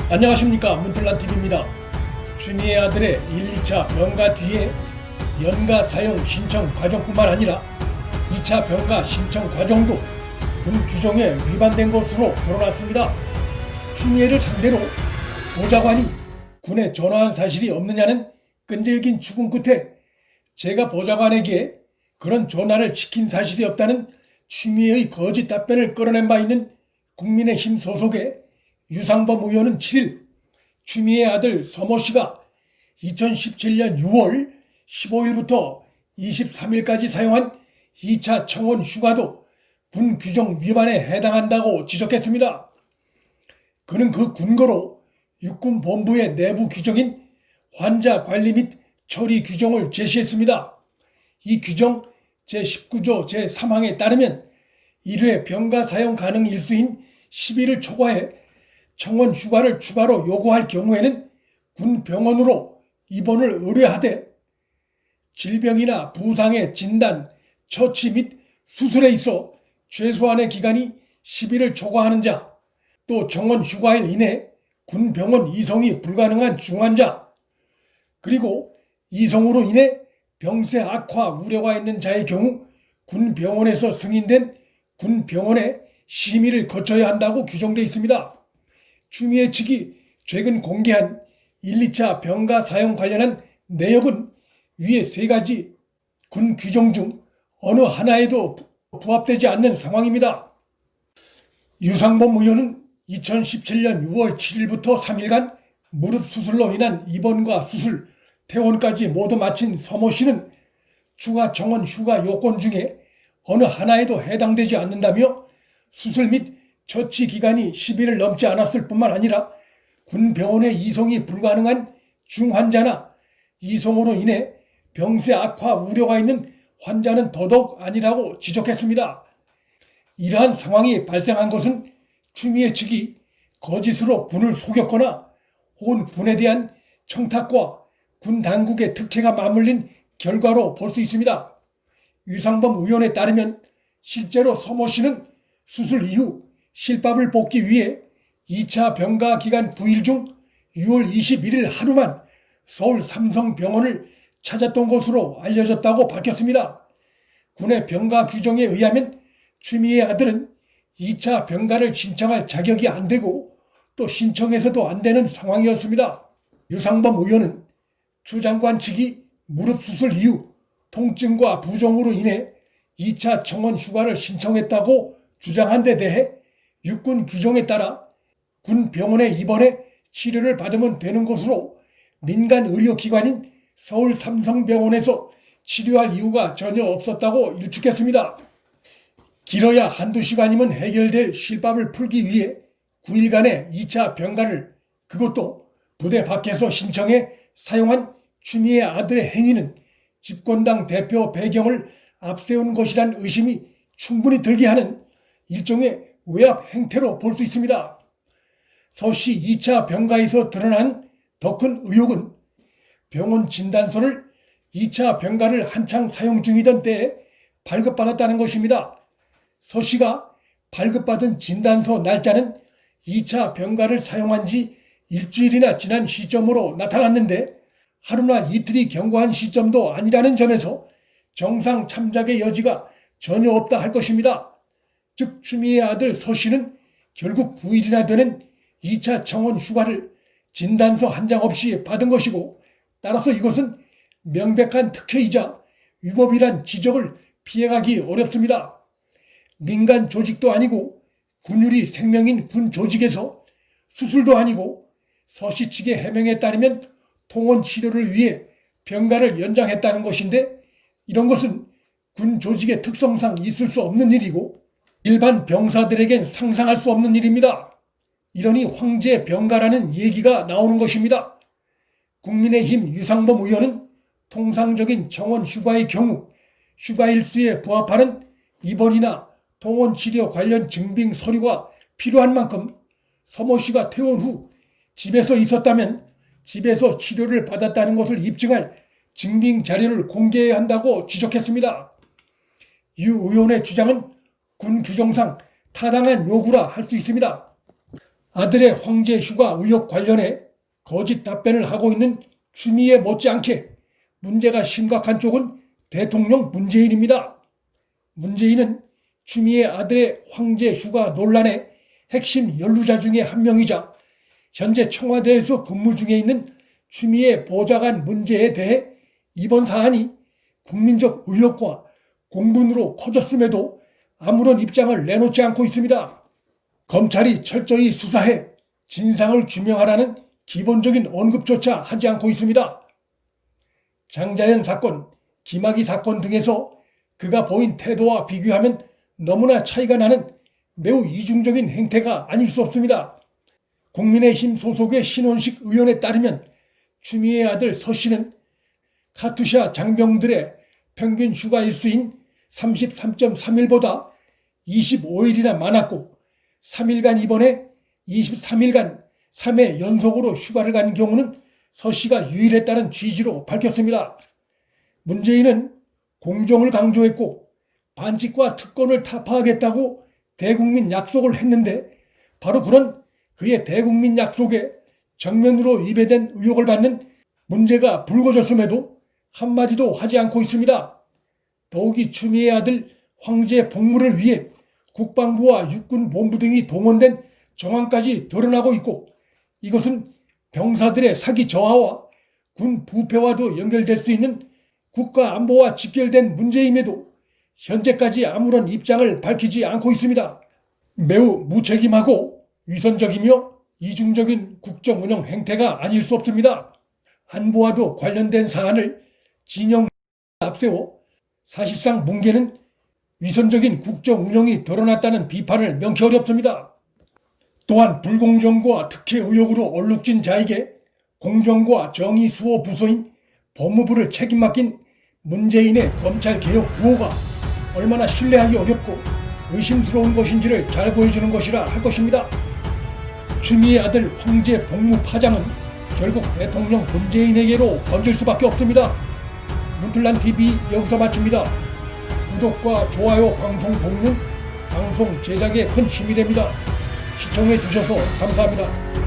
안녕하십니까, 문틀란TV입니다. 추미애 아들의 1, 2차 병가 뒤에 연가 사용 신청 과정뿐만 아니라 2차 병가 신청 과정도 군 규정에 위반된 것으로 드러났습니다. 추미애를 상대로 보좌관이 군에 전화한 사실이 없느냐는 끈질긴 추궁 끝에 제가 보좌관에게 그런 전화를 시킨 사실이 없다는 추미애의 거짓 답변을 끌어낸 바 있는 국민의힘 소속의 유상범 의원은 7일 추미애 아들 서모 씨가 2017년 6월 15일부터 23일까지 사용한 2차 청원 휴가도 군 규정 위반에 해당한다고 지적했습니다. 그는 그 근거로 육군본부의 내부 규정인 환자 관리 및 처리 규정을 제시했습니다. 이 규정 제19조 제3항에 따르면 1회 병가 사용 가능 일수인 10일을 초과해 청원 휴가를 추가로 요구할 경우에는 군 병원으로 입원을 의뢰하되 질병이나 부상의 진단, 처치 및 수술에 있어 최소한의 기간이 10일을 초과하는 자, 또 청원 휴가일 이내 군 병원 이송이 불가능한 중환자, 그리고 이송으로 인해 병세 악화 우려가 있는 자의 경우 군 병원에서 승인된 군 병원의 심의를 거쳐야 한다고 규정되어 있습니다. 추미애 측이 최근 공개한 1, 2차 병가 사용 관련한 내역은 위의 세 가지 군 규정 중 어느 하나에도 부합되지 않는 상황입니다. 유상범 의원은 2017년 6월 7일부터 3일간 무릎 수술로 인한 입원과 수술, 퇴원까지 모두 마친 서모 씨는 추가 청원 휴가 요건 중에 어느 하나에도 해당되지 않는다며 수술 및 처치 기간이 10일을 넘지 않았을 뿐만 아니라 군 병원에 이송이 불가능한 중환자나 이송으로 인해 병세 악화 우려가 있는 환자는 더더욱 아니라고 지적했습니다. 이러한 상황이 발생한 것은 추미애 측이 거짓으로 군을 속였거나 혹은 군에 대한 청탁과 군 당국의 특혜가 맞물린 결과로 볼 수 있습니다. 유상범 의원에 따르면 실제로 서모 씨는 수술 이후 실밥을 볶기 위해 2차 병가 기간 9일 중 6월 21일 하루만 서울 삼성병원을 찾았던 것으로 알려졌다고 밝혔습니다. 군의 병가 규정에 의하면 추미애 아들은 2차 병가를 신청할 자격이 안 되고 또 신청해서도 안 되는 상황이었습니다. 유상범 의원은 추 장관 측이 무릎 수술 이후 통증과 부종으로 인해 2차 청원 휴가를 신청했다고 주장한 데 대해 육군 규정에 따라 군 병원에 입원해 치료를 받으면 되는 것으로 민간 의료기관인 서울 삼성병원에서 치료할 이유가 전혀 없었다고 일축했습니다. 길어야 한두 시간이면 해결될 실밥을 풀기 위해 9일간의 2차 병가를 그것도 부대 밖에서 신청해 사용한 추미애 아들의 행위는 집권당 대표 배경을 앞세운 것이란 의심이 충분히 들게 하는 일종의 외압 행태로 볼 수 있습니다. 서씨 2차 병가에서 드러난 더 큰 의혹은 병원 진단서를 2차 병가를 한창 사용 중이던 때에 발급받았다는 것입니다. 서씨가 발급받은 진단서 날짜는 2차 병가를 사용한 지 일주일이나 지난 시점으로 나타났는데 하루나 이틀이 경과한 시점도 아니라는 점에서 정상 참작의 여지가 전혀 없다 할 것입니다. 즉 추미애 아들 서 씨는 결국 9일이나 되는 2차 청원 휴가를 진단서 한 장 없이 받은 것이고 따라서 이것은 명백한 특혜이자 위법이란 지적을 피해가기 어렵습니다. 민간 조직도 아니고 군율이 생명인 군 조직에서 수술도 아니고 서 씨 측의 해명에 따르면 통원 치료를 위해 병가를 연장했다는 것인데 이런 것은 군 조직의 특성상 있을 수 없는 일이고 일반 병사들에겐 상상할 수 없는 일입니다. 이러니 황제 병가라는 얘기가 나오는 것입니다. 국민의힘 유상범 의원은 통상적인 청원 휴가의 경우 휴가 일수에 부합하는 입원이나 통원 치료 관련 증빙 서류가 필요한 만큼 서모 씨가 퇴원 후 집에서 있었다면 집에서 치료를 받았다는 것을 입증할 증빙 자료를 공개해야 한다고 지적했습니다. 유 의원의 주장은 군 규정상 타당한 요구라 할 수 있습니다. 아들의 황제 휴가 의혹 관련해 거짓 답변을 하고 있는 추미애 못지않게 문제가 심각한 쪽은 대통령 문재인입니다. 문재인은 추미애 아들의 황제 휴가 논란의 핵심 연루자 중에 한 명이자 현재 청와대에서 근무 중에 있는 추미애 보좌관 문제에 대해 이번 사안이 국민적 의혹과 공분으로 커졌음에도 아무런 입장을 내놓지 않고 있습니다. 검찰이 철저히 수사해 진상을 규명하라는 기본적인 언급조차 하지 않고 있습니다. 장자연 사건, 김학의 사건 등에서 그가 보인 태도와 비교하면 너무나 차이가 나는 매우 이중적인 행태가 아닐 수 없습니다. 국민의힘 소속의 신원식 의원에 따르면 추미애 아들 서 씨는 카투샤 장병들의 평균 휴가 일수인 33.3일보다 25일이나 많았고 3일간 입원해 23일간 3회 연속으로 휴가를 간 경우는 서 씨가 유일했다는 취지로 밝혔습니다. 문재인은 공정을 강조했고 반칙과 특권을 타파하겠다고 대국민 약속을 했는데 바로 그런 그의 대국민 약속에 정면으로 위배된 의혹을 받는 문제가 불거졌음에도 한마디도 하지 않고 있습니다. 더욱이 추미애 아들 황제 복무를 위해 국방부와 육군본부 등이 동원된 정황까지 드러나고 있고 이것은 병사들의 사기 저하와 군 부패와도 연결될 수 있는 국가 안보와 직결된 문제임에도 현재까지 아무런 입장을 밝히지 않고 있습니다. 매우 무책임하고 위선적이며 이중적인 국정운영 행태가 아닐 수 없습니다. 안보와도 관련된 사안을 진영 앞세워 사실상 뭉개는 위선적인 국정운영이 드러났다는 비판을 명키 어렵습니다. 또한 불공정과 특혜 의혹으로 얼룩진 자에게 공정과 정의 수호 부서인 법무부를 책임 맡긴 문재인의 검찰개혁 구호가 얼마나 신뢰하기 어렵고 의심스러운 것인지를 잘 보여주는 것이라 할 것입니다. 추미애 아들 황제 복무 파장은 결국 대통령 문재인에게로 번질 수밖에 없습니다. 문틀란TV 여기서 마칩니다. 구독과 좋아요, 방송 공유는 방송 제작에 큰 힘이 됩니다. 시청해 주셔서 감사합니다.